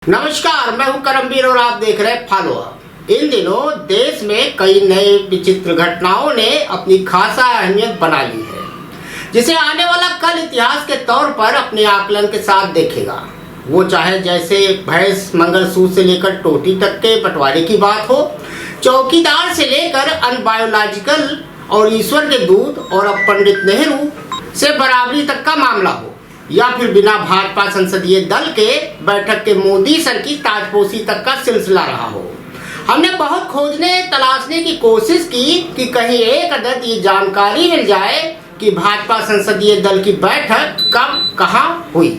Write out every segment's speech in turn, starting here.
नमस्कार, मैं हूं करमवीर और आप देख रहे हैं फॉलो अप। इन दिनों देश में कई नए विचित्र घटनाओं ने अपनी खासा अहमियत बना ली है, जिसे आने वाला कल इतिहास के तौर पर अपने आकलन के साथ देखेगा। वो चाहे जैसे भैंस मंगलसूत्र से लेकर टोटी तक के बंटवारे की बात हो, चौकीदार से लेकर अनबायोलॉजिकल और ईश्वर के दूत और अब पंडित नेहरू से बराबरी तक का मामला हो, या फिर बिना भाजपा संसदीय दल के बैठक के मोदी सर की ताजपोशी तक का सिलसिला रहा हो। हमने बहुत खोजने तलाशने की कोशिश की कि कहीं एक अदद ये जानकारी मिल जाए कि भाजपा संसदीय दल की बैठक कब कहाँ हुई,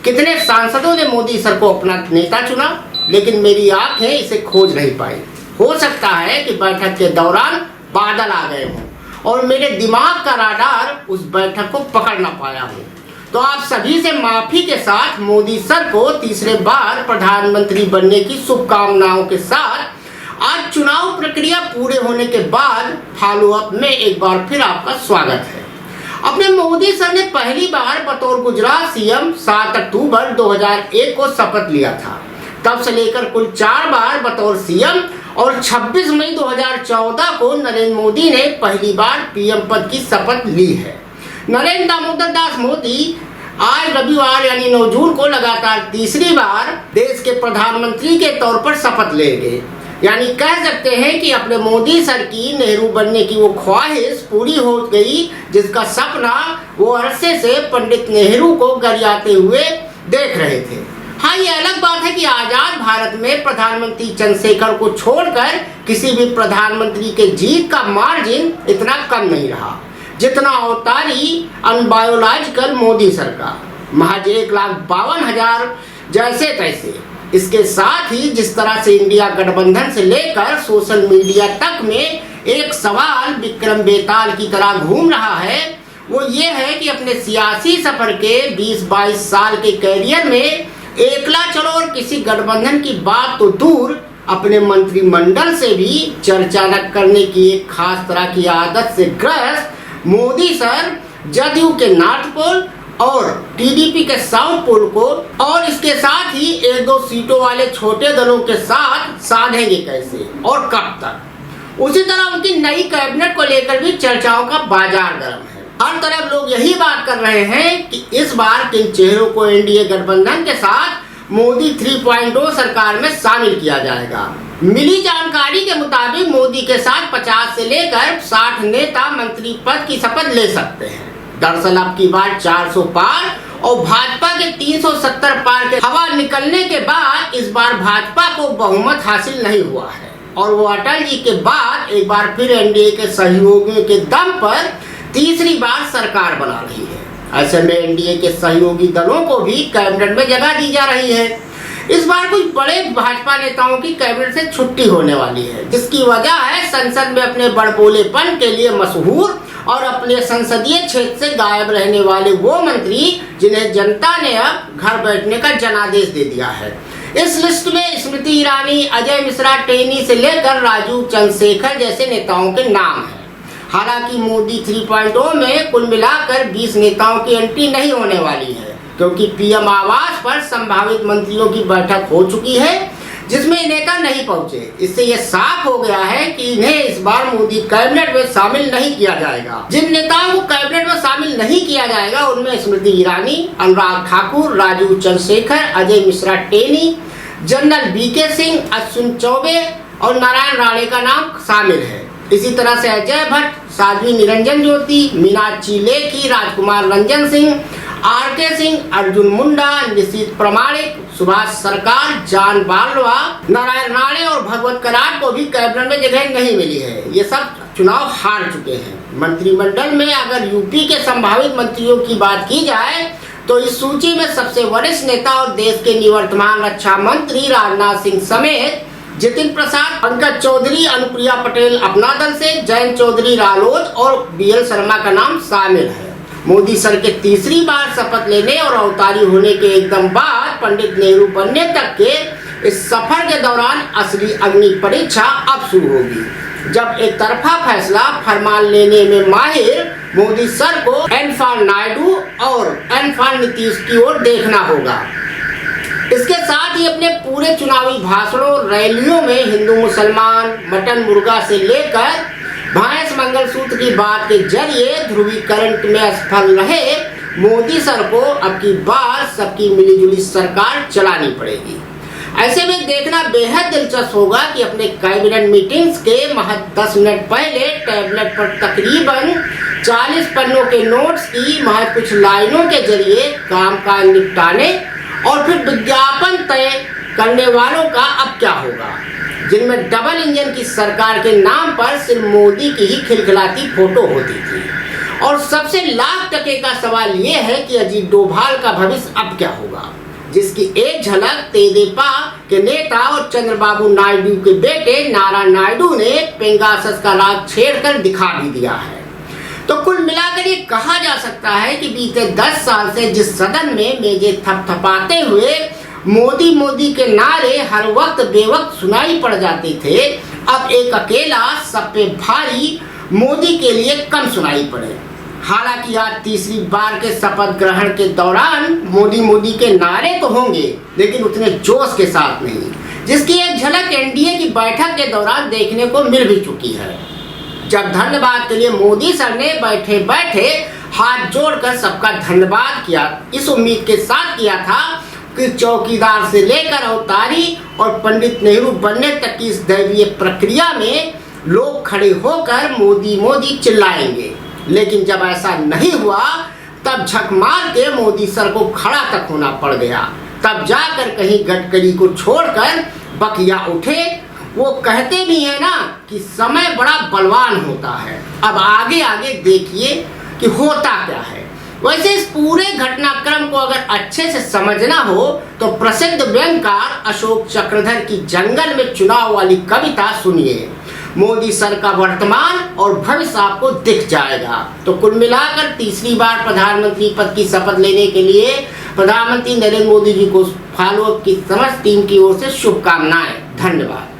कितने सांसदों ने मोदी सर को अपना नेता चुना, लेकिन मेरी आंखें इसे खोज नहीं पाई। हो सकता है कि बैठक के दौरान बादल आ गए हों और मेरे दिमाग का राडार उस बैठक को पकड़ ना पाया हो। तो आप सभी से माफी के साथ मोदी सर को तीसरे बार प्रधानमंत्री बनने की शुभकामनाओं के साथ आज चुनाव प्रक्रिया पूरे होने के बाद फॉलो अप में एक बार फिर आपका स्वागत है। अपने मोदी सर ने पहली बार बतौर गुजरात सीएम 7 अक्टूबर 2001 को शपथ लिया था। तब से लेकर कुल 4 बार बतौर सीएम और 26 मई 2014 को नरेंद्र मोदी ने पहली बार पीएम पद की शपथ ली है। नरेंद्र दामोदर दास मोदी आज रविवार यानी 9 जून को लगातार तीसरी बार देश के प्रधानमंत्री के तौर पर शपथ लेंगे। यानी कह सकते हैं कि अपने मोदी सर की नेहरू बनने की वो ख्वाहिश पूरी हो गई, जिसका सपना वो अरसे से पंडित नेहरू को गरियाते हुए देख रहे थे। हाँ, ये अलग बात है कि आजाद भारत में प्रधानमंत्री चंद्रशेखर को छोड़कर किसी भी प्रधानमंत्री के जीत का मार्जिन इतना कम नहीं रहा जितना अवतारी अनबायोलॉजिकल मोदी सर का, महज 1,52,000 जैसे तैसे। इसके साथ ही जिस तरह से इंडिया गठबंधन से लेकर सोशल मीडिया तक में एक सवाल विक्रम बेताल की तरह घूम रहा है, वो ये है कि अपने सियासी सफर के 20-22 साल के कैरियर में एकला चलो और किसी गठबंधन की बात तो दूर, अपने मंत्रिमंडल से भी चर्चा न करने की एक खास तरह की आदत से ग्रस्त मोदी सर जदयू के नॉर्थ पोल और टीडीपी के साउथ पोल को और इसके साथ ही 1-2 सीटों वाले छोटे दलों के साथ साधेंगे कैसे और कब तक। उसी तरह उनकी नई कैबिनेट को लेकर भी चर्चाओं का बाजार गर्म है। हर तरफ लोग यही बात कर रहे हैं कि इस बार किन चेहरों को एनडीए गठबंधन के साथ मोदी 3.0 सरकार में शामिल किया जाएगा। मिली जानकारी के मुताबिक मोदी के साथ 50 से लेकर 60 नेता मंत्री पद की शपथ ले सकते हैं। दरअसल अब की बार 400 पार और भाजपा के 370 पार के हवा निकलने के बाद इस बार भाजपा को बहुमत हासिल नहीं हुआ है और वो अटल जी के बाद एक बार फिर एनडीए के सहयोगियों के दम पर तीसरी बार सरकार बना रही है। ऐसे में एनडीए के सहयोगी दलों को भी कैबिनेट में जगह दी जा रही है। इस बार कुछ बड़े भाजपा नेताओं की कैबिनेट से छुट्टी होने वाली है, जिसकी वजह है संसद में अपने बड़बोलेपन के लिए मशहूर और अपने संसदीय क्षेत्र से गायब रहने वाले वो मंत्री जिन्हें जनता ने अब घर बैठने का जनादेश दे दिया है। इस लिस्ट में स्मृति ईरानी, अजय मिश्रा टेनी से लेकर राजू चंद्रशेखर जैसे नेताओं के नाम हैं। हालांकि मोदी 3.0 में कुल मिलाकर 20 नेताओं की एंट्री नहीं होने वाली है, क्योंकि पीएम आवास पर संभावित मंत्रियों की बैठक हो चुकी है, जिसमें नेता नहीं पहुंचे। इससे यह साफ हो गया है कि इन्हें इस बार मोदी कैबिनेट में शामिल नहीं किया जाएगा। जिन नेताओं को कैबिनेट में शामिल नहीं किया जाएगा उनमें स्मृति ईरानी, अनुराग ठाकुर, राजीव चंद्रशेखर, अजय मिश्रा टेनी, जनरल वीके सिंह, अश्विन चौबे और नारायण राणे का नाम शामिल है। इसी तरह से अजय भट्ट, साध्वी निरंजन ज्योति, मीनाक्षी लेखी, राजकुमार रंजन सिंह, आरके सिंह, अर्जुन मुंडा, निशित प्रमाणिक, सुभाष सरकार, जान बालवा, नारायण राणे और भगवत करार को भी कैबिनेट में जगह नहीं मिली है। ये सब चुनाव हार चुके हैं। मंत्रिमंडल में अगर यूपी के संभावित मंत्रियों की बात की जाए तो इस सूची में सबसे वरिष्ठ नेता और देश के निवर्तमान रक्षा मंत्री राजनाथ सिंह समेत जितिन प्रसाद, पंकज चौधरी, अनुप्रिया पटेल अपना दल से, जयंत चौधरी रालोद और बीएल शर्मा का नाम शामिल है। मोदी सर के तीसरी बार शपथ लेने और अवतारी होने के एकदम बाद पंडित नेहरू बनने तक के इस सफर के दौरान असली अग्नि परीक्षा अब शुरू होगी, जब एक तरफा फैसला फरमान लेने में माहिर मोदी सर को एन फॉर नायडू और एन फॉर नीतीश की ओर देखना होगा। इसके साथ ही अपने पूरे चुनावी भाषणों रैलियों में हिंदू मुसलमान मटन मुर्गा से लेकर भैंस मंगलसूत्र की बात के जरिए ध्रुवीकरण में असफल रहे मोदी सर को अब की बार सबकी मिलीजुली सरकार चलानी पड़ेगी। ऐसे में देखना बेहद दिलचस्प होगा कि अपने कैबिनेट मीटिंग्स के महज 10 मिनट पहले टैबलेट पर तकरीबन 40 पन्नों के नोट्स की महज कुछ लाइनों के जरिए काम काज निपटाने और फिर विज्ञापन तय करने वालों का अब क्या होगा, जिनमें डबल इंजन की सरकार के नाम पर सिर्फ मोदी की ही खिलखिलाती फोटो होती थी। और सबसे लाख टके का सवाल ये है कि अजीत डोभाल का भविष्य अब क्या होगा, जिसकी एक झलक तेदेपा के नेता और चंद्रबाबू नायडू के बेटे नारा नायडू ने पेंगासस का राग छेड़कर दिखा भी दिया है। तो कुल मिलाकर ये कहा जा सकता है कि बीते 10 साल से जिस सदन में मेजें थपथपाते हुए मोदी मोदी के नारे हर वक्त बेवक्त सुनाई पड़ जाते थे, अब एक अकेला सब पे भारी मोदी के लिए कम सुनाई पड़े। हालांकि आज तीसरी बार के शपथ ग्रहण के दौरान मोदी मोदी के नारे तो होंगे, लेकिन उतने जोश के साथ नहीं, जिसकी एक झलक एनडीए की बैठक के दौरान देखने को मिल भी चुकी है, जब धन्यवाद के लिए मोदी सर ने बैठे बैठे हाथ जोड़कर सबका धन्यवाद किया, इस उम्मीद के साथ किया था कि चौकीदार से लेकर अवतारी और पंडित नेहरू बनने तक की इस दैवीय प्रक्रिया में लोग खड़े होकर मोदी मोदी चिल्लाएंगे। लेकिन जब ऐसा नहीं हुआ, तब झक मार के मोदी सर को खड़ा तक होना पड़ गया। तब जाकर कहीं गडकरी को छोड़कर बकिया उठे। वो कहते भी है ना कि समय बड़ा बलवान होता है। अब आगे आगे देखिए कि होता क्या है। वैसे इस पूरे घटनाक्रम को अगर अच्छे से समझना हो तो प्रसिद्ध व्यंगकार अशोक चक्रधर की जंगल में चुनाव वाली कविता सुनिए। मोदी सर का वर्तमान और भविष्य आपको दिख जाएगा। तो कुल मिलाकर तीसरी बार प्रधानमंत्री पद की शपथ लेने के लिए प्रधानमंत्री नरेंद्र मोदी जी को फॉलोअप की समस्त टीम की ओर से शुभकामनाएं। धन्यवाद।